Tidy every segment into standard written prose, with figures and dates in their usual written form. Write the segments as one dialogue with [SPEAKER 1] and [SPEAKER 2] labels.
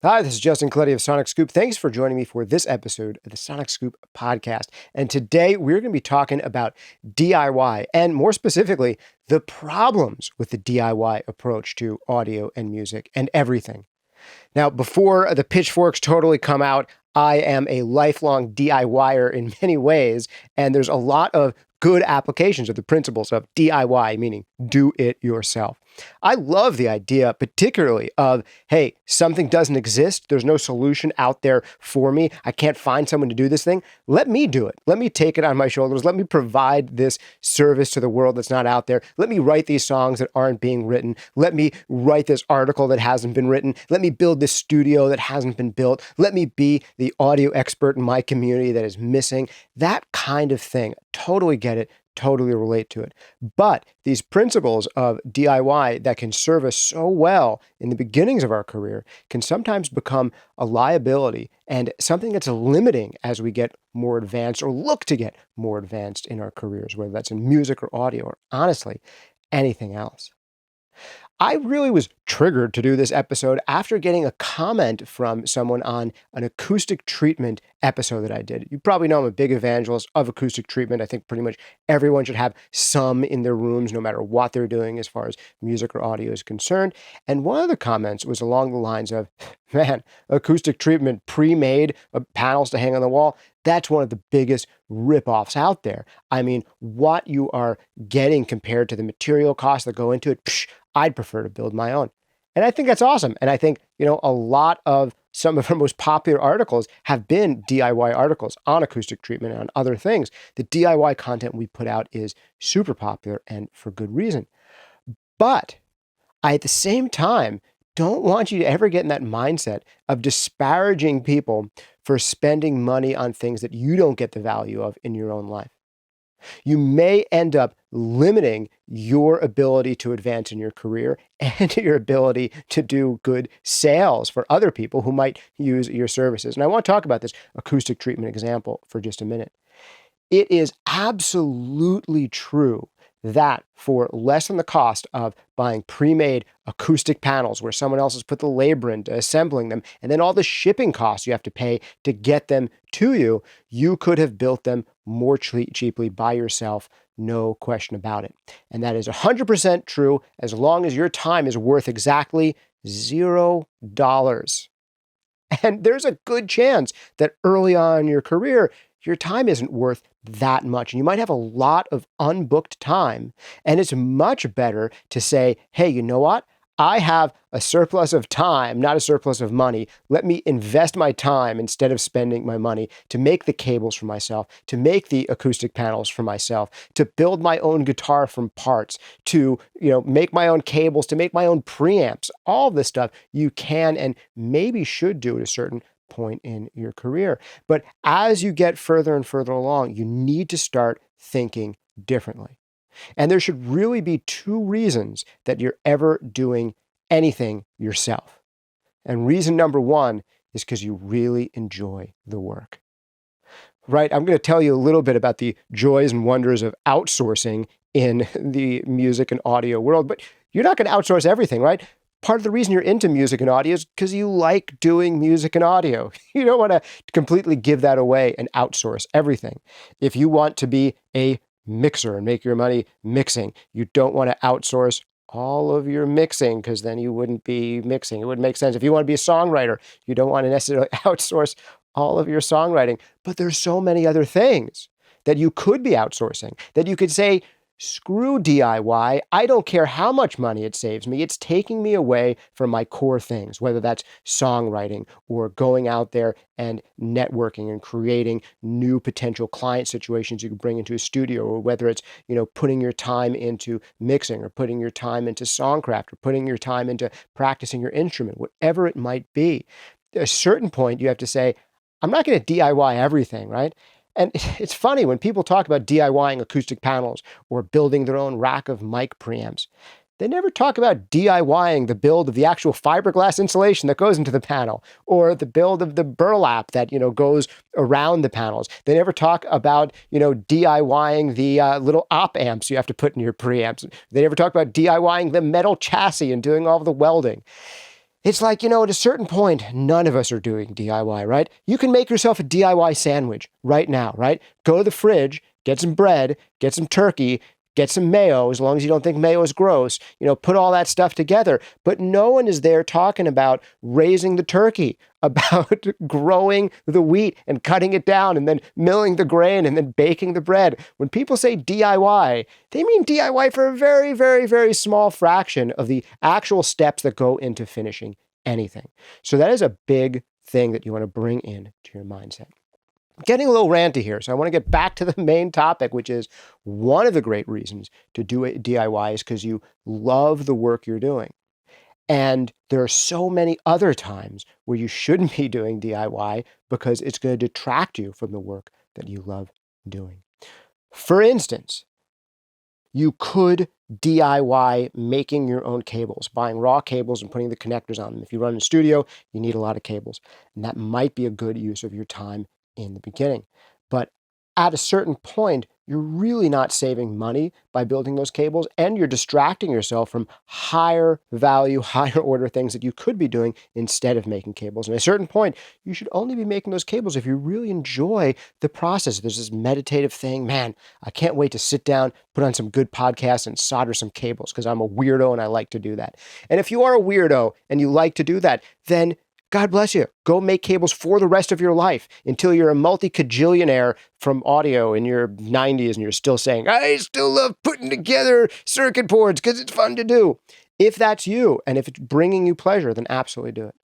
[SPEAKER 1] Hi, this is Justin Coletti of Sonic Scoop. Thanks for joining me for this episode of the Sonic Scoop podcast. And today we're going to be talking about DIY and more specifically, the problems with the DIY approach to audio and music and everything. Now, before the pitchforks totally come out, I am a lifelong DIYer in many ways, and there's a lot of good applications of the principles of DIY, meaning do it yourself. I love the idea, particularly of, hey, something doesn't exist. There's no solution out there for me. I can't find someone to do this thing. Let me do it. Let me take it on my shoulders. Let me provide this service to the world that's not out there. Let me write these songs that aren't being written. Let me write this article that hasn't been written. Let me build this studio that hasn't been built. Let me be the audio expert in my community that is missing. That kind of thing. Totally get it. Totally relate to it. But these principles of DIY that can serve us so well in the beginnings of our career can sometimes become a liability and something that's limiting as we get more advanced or look to get more advanced in our careers, whether that's in music or audio or honestly anything else. I really was triggered to do this episode after getting a comment from someone on an acoustic treatment episode that I did. You probably know I'm a big evangelist of acoustic treatment. I think pretty much everyone should have some in their rooms, no matter what they're doing as far as music or audio is concerned. And one of the comments was along the lines of, man, acoustic treatment, pre-made panels to hang on the wall, that's one of the biggest ripoffs out there. I mean, what you are getting compared to the material costs that go into it, I'd prefer to build my own. And I think that's awesome. And I think, a lot of some of our most popular articles have been DIY articles on acoustic treatment and on other things. The DIY content we put out is super popular and for good reason. But I, at the same time, don't want you to ever get in that mindset of disparaging people for spending money on things that you don't get the value of in your own life. You may end up limiting your ability to advance in your career and your ability to do good sales for other people who might use your services. And I want to talk about this acoustic treatment example for just a minute. It is absolutely true that for less than the cost of buying pre-made acoustic panels where someone else has put the labor into assembling them, and then all the shipping costs you have to pay to get them to you, you could have built them more cheaply by yourself, no question about it. And that is 100% true as long as your time is worth exactly $0. And there's a good chance that early on in your career, your time isn't worth that much. And you might have a lot of unbooked time. And it's much better to say, hey, you know what? I have a surplus of time, not a surplus of money. Let me invest my time instead of spending my money to make the cables for myself, to make the acoustic panels for myself, to build my own guitar from parts, to make my own cables, to make my own preamps. All this stuff you can and maybe should do at a certain point in your career. But as you get further and further along, you need to start thinking differently. And there should really be two reasons that you're ever doing anything yourself. And reason number one is because you really enjoy the work. Right? I'm going to tell you a little bit about the joys and wonders of outsourcing in the music and audio world, but you're not going to outsource everything, right? Part of the reason you're into music and audio is because you like doing music and audio. You don't want to completely give that away and outsource everything. If you want to be a mixer and make your money mixing, you don't want to outsource all of your mixing because then you wouldn't be mixing. It wouldn't make sense. If you want to be a songwriter, you don't want to necessarily outsource all of your songwriting. But there's so many other things that you could be outsourcing, that you could say, screw DIY. I don't care how much money it saves me. It's taking me away from my core things, whether that's songwriting or going out there and networking and creating new potential client situations you can bring into a studio, or whether it's, putting your time into mixing or putting your time into songcraft or putting your time into practicing your instrument, whatever it might be. At a certain point, you have to say, I'm not going to DIY everything, right? And it's funny when people talk about DIYing acoustic panels or building their own rack of mic preamps. They never talk about DIYing the build of the actual fiberglass insulation that goes into the panel, or the build of the burlap that, goes around the panels. They never talk about, DIYing the little op amps you have to put in your preamps. They never talk about DIYing the metal chassis and doing all the welding. It's like, at a certain point, none of us are doing DIY, right? You can make yourself a DIY sandwich right now, right? Go to the fridge, get some bread, get some turkey, get some mayo, as long as you don't think mayo is gross, put all that stuff together. But no one is there talking about raising the turkey, about growing the wheat and cutting it down and then milling the grain and then baking the bread. When people say DIY, they mean DIY for a very, very, very small fraction of the actual steps that go into finishing anything. So that is a big thing that you want to bring in to your mindset. Getting a little ranty here, so I want to get back to the main topic, which is one of the great reasons to do a DIY is because you love the work you're doing. And there are so many other times where you shouldn't be doing DIY because it's going to detract you from the work that you love doing. For instance, you could DIY making your own cables, buying raw cables and putting the connectors on them. If you run a studio, you need a lot of cables, and that might be a good use of your time in the beginning. But at a certain point, you're really not saving money by building those cables, and you're distracting yourself from higher value, higher order things that you could be doing instead of making cables. And at a certain point, you should only be making those cables if you really enjoy the process. There's this meditative thing, man, I can't wait to sit down, put on some good podcasts and solder some cables because I'm a weirdo and I like to do that. And if you are a weirdo and you like to do that, then God bless you. Go make cables for the rest of your life until you're a multi-cajillionaire from audio in your 90s and you're still saying, I still love putting together circuit boards because it's fun to do. If that's you and if it's bringing you pleasure, then absolutely do it.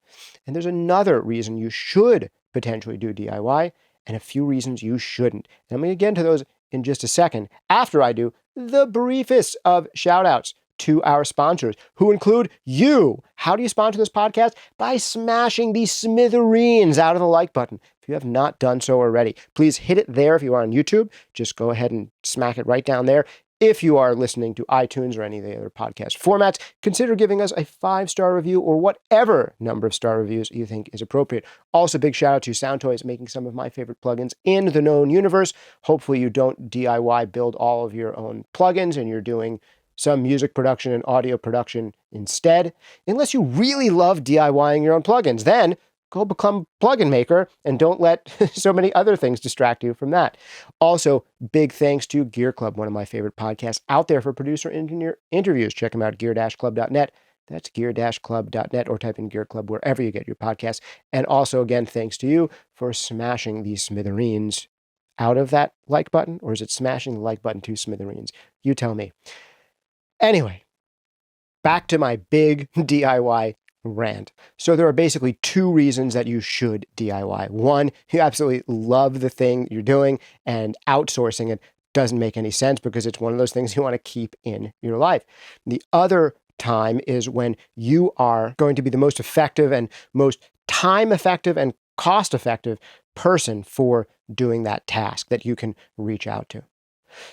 [SPEAKER 1] And there's another reason you should potentially do DIY and a few reasons you shouldn't. And I'm going to get into those in just a second after I do the briefest of shout outs to our sponsors, who include you. How do you sponsor this podcast? By smashing the smithereens out of the like button. If you have not done so already, please hit it there. If you are on YouTube, just go ahead and smack it right down there. If you are listening to iTunes or any of the other podcast formats, consider giving us a 5-star review or whatever number of star reviews you think is appropriate. Also, big shout out to SoundToys making some of my favorite plugins in the known universe. Hopefully you don't DIY build all of your own plugins and you're doing some music production and audio production instead. Unless you really love DIYing your own plugins, then go become a plugin maker and don't let so many other things distract you from that. Also, big thanks to Gear Club, one of my favorite podcasts out there for producer engineer interviews. Check them out at gear-club.net. That's gear-club.net, or type in Gear Club wherever you get your podcasts. And also, again, thanks to you for smashing these smithereens out of that like button, or is it smashing the like button to smithereens? You tell me. Anyway, back to my big DIY rant. So there are basically 2 reasons that you should DIY. One, you absolutely love the thing you're doing, and outsourcing it doesn't make any sense because it's one of those things you want to keep in your life. The other time is when you are going to be the most effective and most time effective and cost effective person for doing that task that you can reach out to.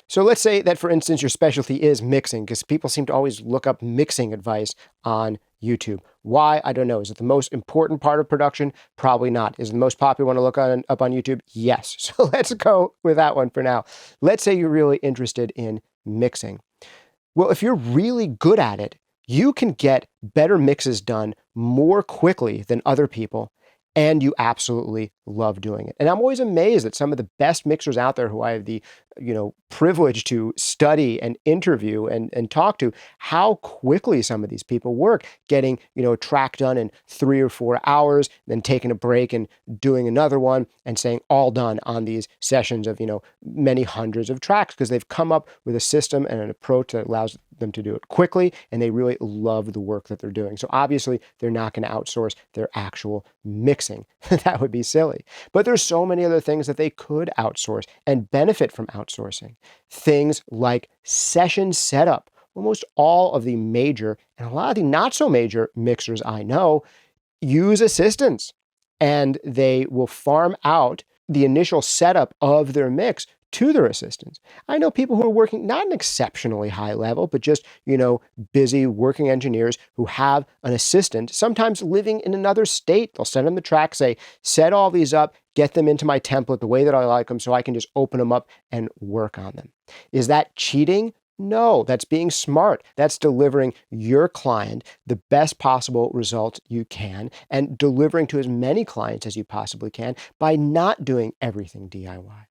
[SPEAKER 1] So let's say that, for instance, your specialty is mixing, because people seem to always look up mixing advice on YouTube. Why? I don't know. Is it the most important part of production? Probably not. Is it the most popular one to look up on YouTube? Yes. So let's go with that one for now. Let's say you're really interested in mixing. Well, if you're really good at it, you can get better mixes done more quickly than other people, and you absolutely love doing it. And I'm always amazed at some of the best mixers out there who I have the privilege to study and interview and talk to, how quickly some of these people work, getting, a track done in 3 or 4 hours, then taking a break and doing another one and saying all done on these sessions of, many hundreds of tracks, because they've come up with a system and an approach that allows them to do it quickly, and they really love the work that they're doing. So obviously they're not going to outsource their actual mixing. That would be silly. But there's so many other things that they could outsource and benefit from outsourcing. Things like session setup. Almost all of the major and a lot of the not so major mixers I know use assistants, and they will farm out the initial setup of their mix to their assistants. I know people who are working not an exceptionally high level, but just, busy working engineers who have an assistant, sometimes living in another state. They'll send them the track, say, set all these up, get them into my template the way that I like them so I can just open them up and work on them. Is that cheating? No, that's being smart. That's delivering your client the best possible result you can and delivering to as many clients as you possibly can by not doing everything DIY.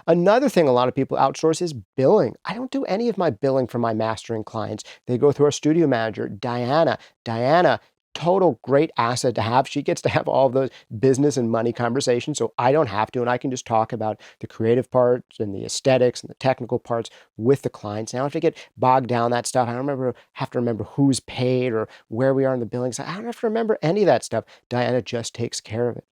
[SPEAKER 1] Another thing a lot of people outsource is billing. I don't do any of my billing for my mastering clients. They go through our studio manager, Diana. Diana, total great asset to have. She gets to have all of those business and money conversations, so I don't have to, and I can just talk about the creative parts and the aesthetics and the technical parts with the clients. I don't have to get bogged down that stuff. I don't have to remember who's paid or where we are in the billing side. I don't have to remember any of that stuff. Diana just takes care of it.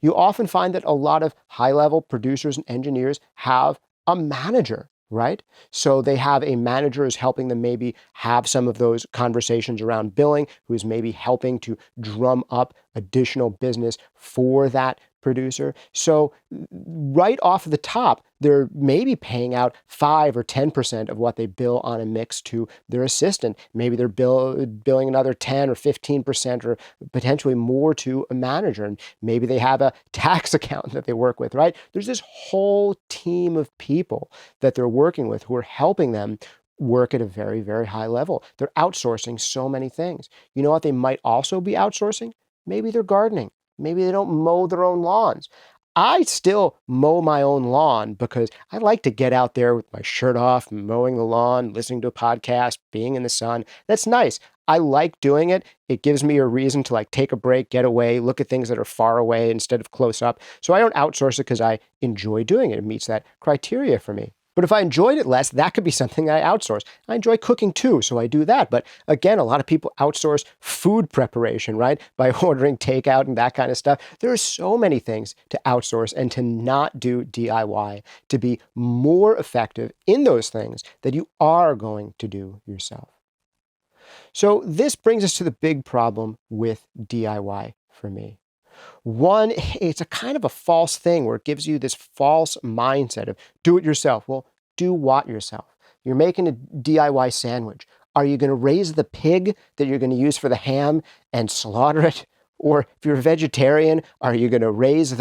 [SPEAKER 1] You often find that a lot of high-level producers and engineers have a manager, right? So they have a manager who's helping them maybe have some of those conversations around billing, who's maybe helping to drum up additional business for that producer. So right off the top, they're maybe paying out 5 or 10% of what they bill on a mix to their assistant. Maybe they're billing another 10 or 15% or potentially more to a manager. And maybe they have a tax account that they work with, right? There's this whole team of people that they're working with who are helping them work at a very, very high level. They're outsourcing so many things. You know what they might also be outsourcing? Maybe they're gardening. Maybe they don't mow their own lawns. I still mow my own lawn because I like to get out there with my shirt off, mowing the lawn, listening to a podcast, being in the sun. That's nice. I like doing it. It gives me a reason to like take a break, get away, look at things that are far away instead of close up. So I don't outsource it because I enjoy doing it. It meets that criteria for me. But if I enjoyed it less, that could be something I outsource. I enjoy cooking too, so I do that. But again, a lot of people outsource food preparation, right? By ordering takeout and that kind of stuff. There are so many things to outsource and to not do DIY to be more effective in those things that you are going to do yourself. So this brings us to the big problem with DIY for me. One, it's a kind of a false thing where it gives you this false mindset of do it yourself. Well, do what yourself? You're making a DIY sandwich. Are you going to raise the pig that you're going to use for the ham and slaughter it? Or if you're a vegetarian, are you going to raise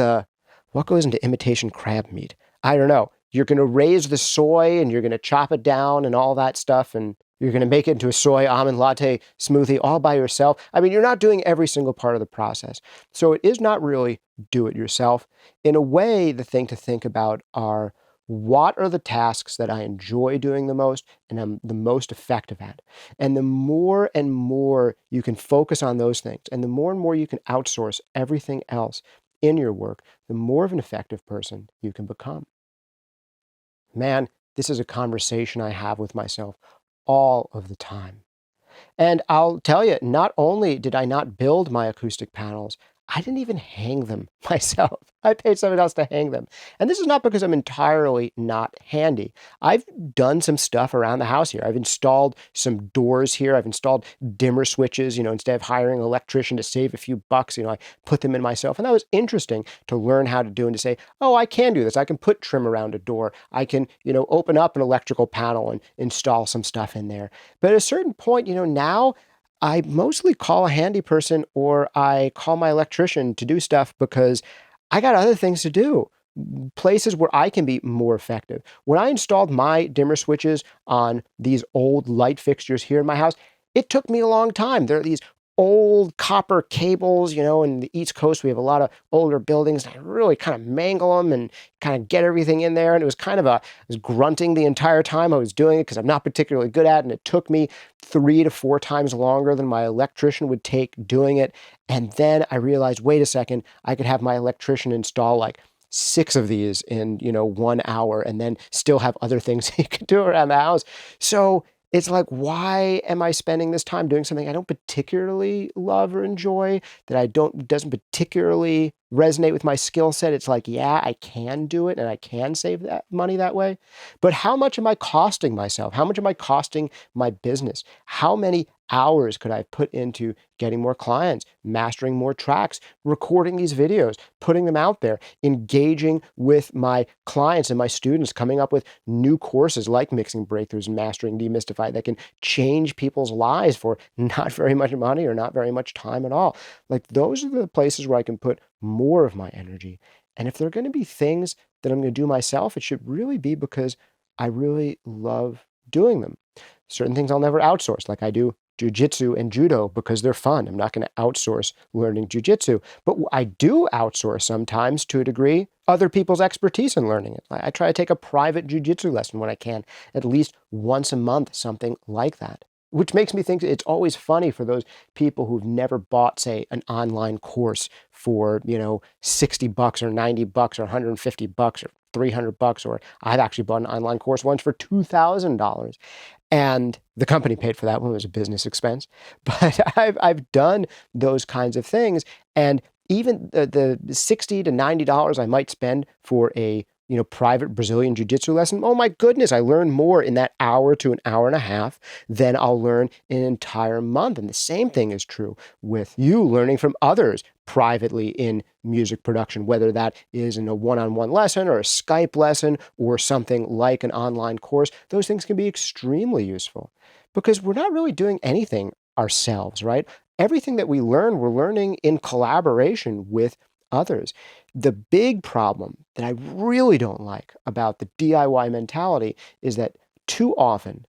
[SPEAKER 1] what goes into imitation crab meat? I don't know. You're going to raise the soy and you're going to chop it down and all that stuff and you're going to make it into a soy almond latte smoothie all by yourself. I mean, you're not doing every single part of the process. So it is not really do it yourself. In a way, the thing to think about are what are the tasks that I enjoy doing the most and I'm the most effective at? And the more and more you can focus on those things and the more and more you can outsource everything else in your work, the more of an effective person you can become. Man, this is a conversation I have with myself all of the time. And I'll tell you, not only did I not build my acoustic panels, I didn't even hang them myself. I paid someone else to hang them. And this is not because I'm entirely not handy. I've done some stuff around the house here. I've installed some doors here. I've installed dimmer switches, instead of hiring an electrician to save a few bucks, I put them in myself. And that was interesting to learn how to do and to say, oh, I can do this. I can put trim around a door. I can, open up an electrical panel and install some stuff in there. But at a certain point, now I mostly call a handy person or I call my electrician to do stuff because I got other things to do, places where I can be more effective. When I installed my dimmer switches on these old light fixtures here in my house, it took me a long time. There are these old copper cables, in the East Coast, we have a lot of older buildings. I really kind of mangle them and kind of get everything in there. And it was I was grunting the entire time I was doing it because I'm not particularly good at it. And it took me 3 to 4 times longer than my electrician would take doing it. And then I realized, wait a second, I could have my electrician install like 6 of these in, 1 hour and then still have other things he could do around the house. So it's like, why am I spending this time doing something I don't particularly love or enjoy, that doesn't particularly resonate with my skill set? It's like, yeah, I can do it and I can save that money that way. But how much am I costing myself? How much am I costing my business? How many hours could I put into getting more clients, mastering more tracks, recording these videos, putting them out there, engaging with my clients and my students, coming up with new courses like Mixing Breakthroughs and Mastering Demystified that can change people's lives for not very much money or not very much time at all. Like, those are the places where I can put more of my energy. And if they're going to be things that I'm going to do myself, it should really be because I really love doing them. Certain things I'll never outsource, like I do jujitsu and judo because they're fun. I'm not going to outsource learning jujitsu, but I do outsource sometimes to a degree other people's expertise in learning it. I try to take a private jujitsu lesson when I can, at least once a month, something like that. Which makes me think it's always funny for those people who've never bought, say, an online course for, $60 or $90 or $150 or $300, or I've actually bought an online course once for $2,000. And the company paid for that one. It was a business expense. But I've done those kinds of things. And even the $60 to $90 I might spend for a private Brazilian jiu-jitsu lesson, oh my goodness, I learn more in that hour to an hour and a half than I'll learn in an entire month. And the same thing is true with you learning from others privately in music production, whether that is in a one-on-one lesson or a Skype lesson or something like an online course. Those things can be extremely useful because we're not really doing anything ourselves, right? Everything that we learn, we're learning in collaboration with others. The big problem that I really don't like about the DIY mentality is that too often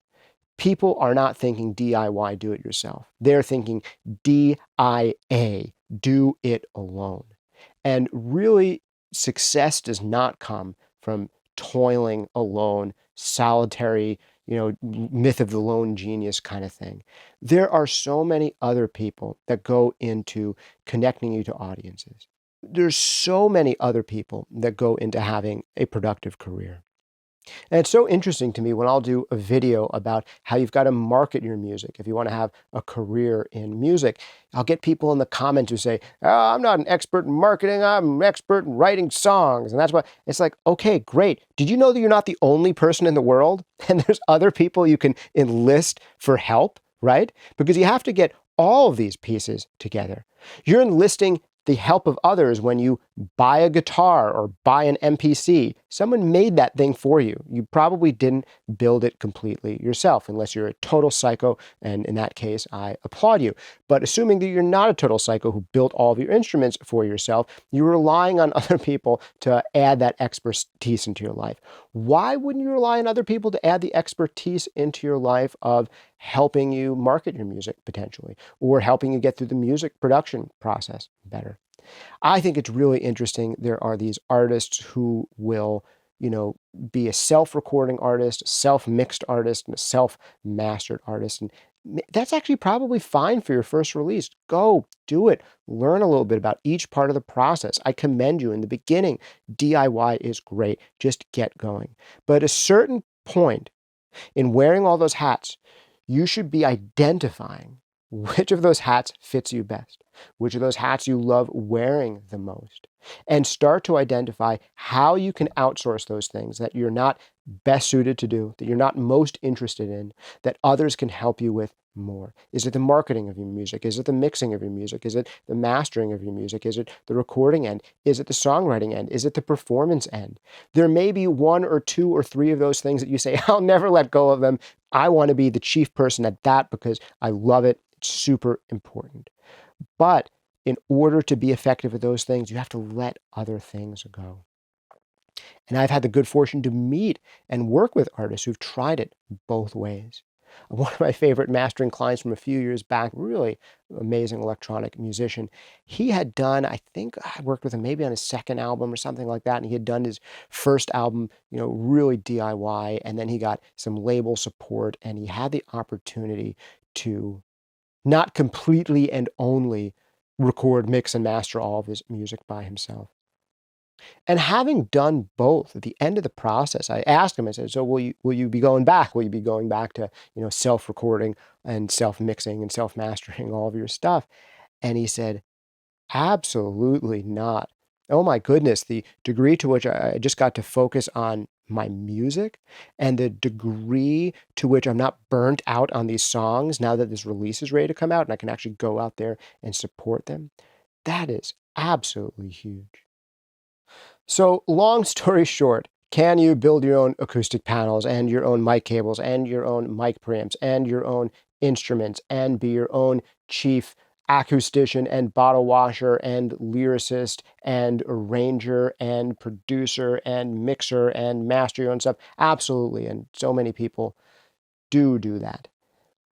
[SPEAKER 1] people are not thinking DIY, do it yourself. They're thinking DIA, do it alone. And really, success does not come from toiling alone, solitary, myth of the lone genius kind of thing. There are so many other people that go into connecting you to audiences. There's so many other people that go into having a productive career. And it's so interesting to me when I'll do a video about how you've got to market your music. If you want to have a career in music, I'll get people in the comments who say, oh, I'm not an expert in marketing. I'm an expert in writing songs. And that's why it's like, okay, great. Did you know that you're not the only person in the world? And there's other people you can enlist for help, right? Because you have to get all of these pieces together. You're enlisting the help of others when you buy a guitar or buy an MPC. Someone made that thing for you. You probably didn't build it completely yourself, unless you're a total psycho, and in that case, I applaud you. But assuming that you're not a total psycho who built all of your instruments for yourself, you're relying on other people to add that expertise into your life. Why wouldn't you rely on other people to add the expertise into your life of helping you market your music potentially, or helping you get through the music production process better? I think it's really interesting. There are these artists who will, be a self-recording artist, a self-mixed artist, and a self-mastered artist. And that's actually probably fine for your first release. Go do it. Learn a little bit about each part of the process. I commend you in the beginning. DIY is great. Just get going. But at a certain point in wearing all those hats, you should be identifying which of those hats fits you best, which of those hats you love wearing the most, and start to identify how you can outsource those things that you're not best suited to do, that you're not most interested in, that others can help you with more. Is it the marketing of your music? Is it the mixing of your music? Is it the mastering of your music? Is it the recording end? Is it the songwriting end? Is it the performance end? There may be one or two or three of those things that you say, I'll never let go of them. I want to be the chief person at that because I love it. It's super important. But in order to be effective at those things, you have to let other things go. And I've had the good fortune to meet and work with artists who've tried it both ways. One of my favorite mastering clients from a few years back, really amazing electronic musician, he had done, I think I worked with him maybe on his second album or something like that, and he had done his first album, really DIY, and then he got some label support, and he had the opportunity to not completely and only record, mix, and master all of his music by himself. And having done both, at the end of the process, I asked him, I said, so will you be going back? Will you be going back to, self-recording and self-mixing and self-mastering all of your stuff? And he said, absolutely not. Oh my goodness, the degree to which I just got to focus on my music and the degree to which I'm not burnt out on these songs now that this release is ready to come out and I can actually go out there and support them. That is absolutely huge. So long story short, can you build your own acoustic panels and your own mic cables and your own mic preamps and your own instruments and be your own chief acoustician and bottle washer and lyricist and arranger and producer and mixer and master your own stuff? Absolutely. And so many people do that.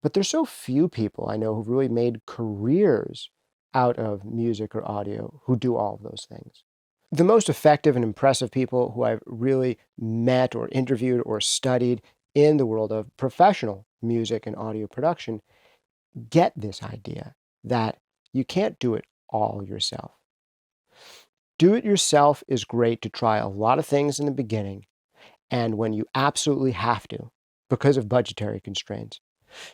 [SPEAKER 1] But there's so few people I know who've really made careers out of music or audio who do all of those things. The most effective and impressive people who I've really met or interviewed or studied in the world of professional music and audio production get this idea that you can't do it all yourself. Do it yourself is great to try a lot of things in the beginning, and when you absolutely have to, because of budgetary constraints,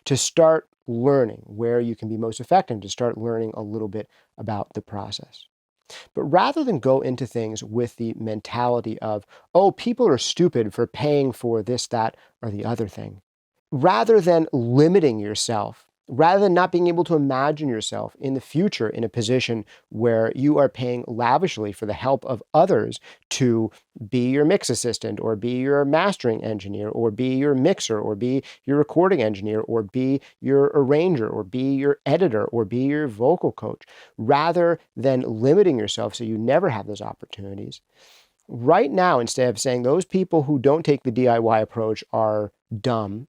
[SPEAKER 1] to start learning where you can be most effective, to start learning a little bit about the process. But rather than go into things with the mentality of, oh, people are stupid for paying for this, that, or the other thing, rather than limiting yourself, rather than not being able to imagine yourself in the future in a position where you are paying lavishly for the help of others to be your mix assistant or be your mastering engineer or be your mixer or be your recording engineer or be your arranger or be your editor or be your vocal coach, rather than limiting yourself so you never have those opportunities. Right now, instead of saying those people who don't take the DIY approach are dumb,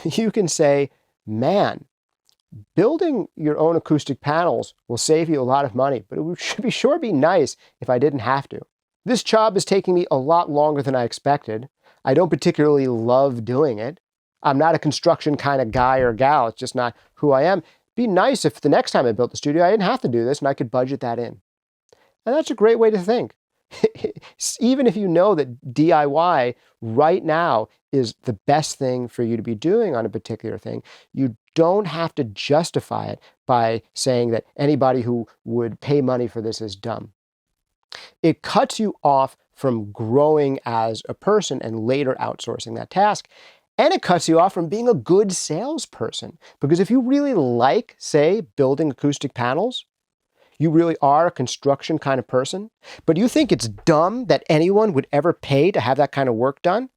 [SPEAKER 1] you can say, man, building your own acoustic panels will save you a lot of money, but it should be sure be nice if I didn't have to. This job is taking me a lot longer than I expected. I don't particularly love doing it. I'm not a construction kind of guy or gal. It's just not who I am. It'd be nice if the next time I built the studio, I didn't have to do this and I could budget that in. And that's a great way to think. Even if you know that DIY right now is the best thing for you to be doing on a particular thing, you don't have to justify it by saying that anybody who would pay money for this is dumb. It cuts you off from growing as a person and later outsourcing that task. And it cuts you off from being a good salesperson. Because if you really like, say, building acoustic panels, you really are a construction kind of person, but you think it's dumb that anyone would ever pay to have that kind of work done?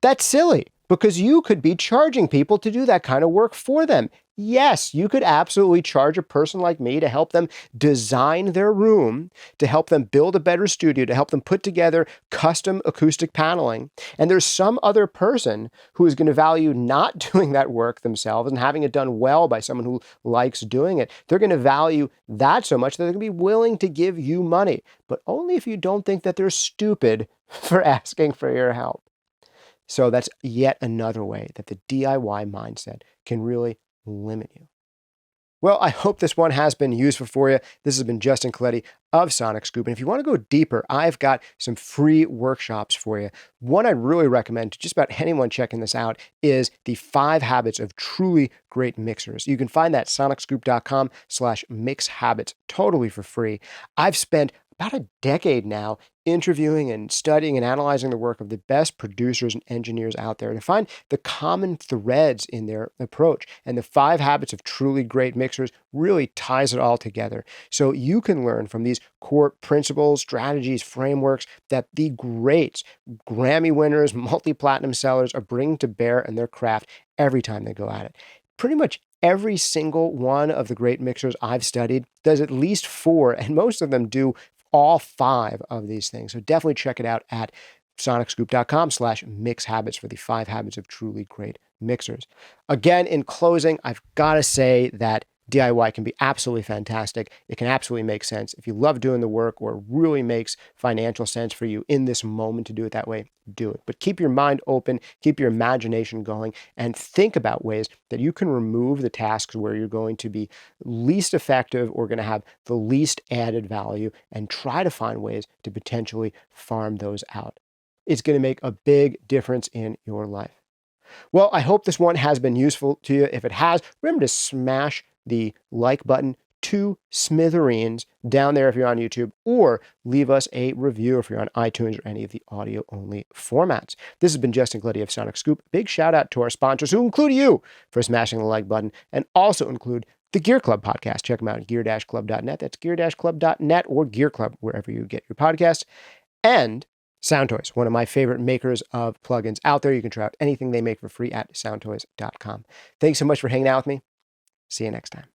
[SPEAKER 1] That's silly, because you could be charging people to do that kind of work for them. Yes, you could absolutely charge a person like me to help them design their room, to help them build a better studio, to help them put together custom acoustic paneling. And there's some other person who is going to value not doing that work themselves and having it done well by someone who likes doing it. They're going to value that so much that they're going to be willing to give you money, but only if you don't think that they're stupid for asking for your help. So that's yet another way that the DIY mindset can really limit you. Well, I hope this one has been useful for you. This has been Justin Coletti of Sonic Scoop. And if you want to go deeper, I've got some free workshops for you. One I really recommend to just about anyone checking this out is the 5 Habits of Truly Great Mixers. You can find that at sonicscoop.com/mixhabits totally for free. I've spent about a decade now interviewing and studying and analyzing the work of the best producers and engineers out there to find the common threads in their approach. And the 5 Habits of Truly Great Mixers really ties it all together. So you can learn from these core principles, strategies, frameworks that the greats, Grammy winners, multi-platinum sellers are bringing to bear in their craft every time they go at it. Pretty much every single one of the great mixers I've studied does at least 4, and most of them do all 5 of these things. So definitely check it out at sonicscoop.com/mixhabits for the 5 Habits of Truly Great Mixers. Again, in closing, I've got to say that DIY can be absolutely fantastic. It can absolutely make sense. If you love doing the work or it really makes financial sense for you in this moment to do it that way, do it. But keep your mind open, keep your imagination going, and think about ways that you can remove the tasks where you're going to be least effective or going to have the least added value, and try to find ways to potentially farm those out. It's going to make a big difference in your life. Well, I hope this one has been useful to you. If it has, remember to smash the like button to smithereens down there if you're on YouTube, or leave us a review if you're on iTunes or any of the audio-only formats. This has been Justin Coletti of Sonic Scoop. Big shout out to our sponsors, who include you for smashing the like button, and also include the Gear Club podcast. Check them out at gear-club.net. That's gear-club.net, or Gear Club, wherever you get your podcasts. And SoundToys, one of my favorite makers of plugins out there. You can try out anything they make for free at soundtoys.com. Thanks so much for hanging out with me. See you next time.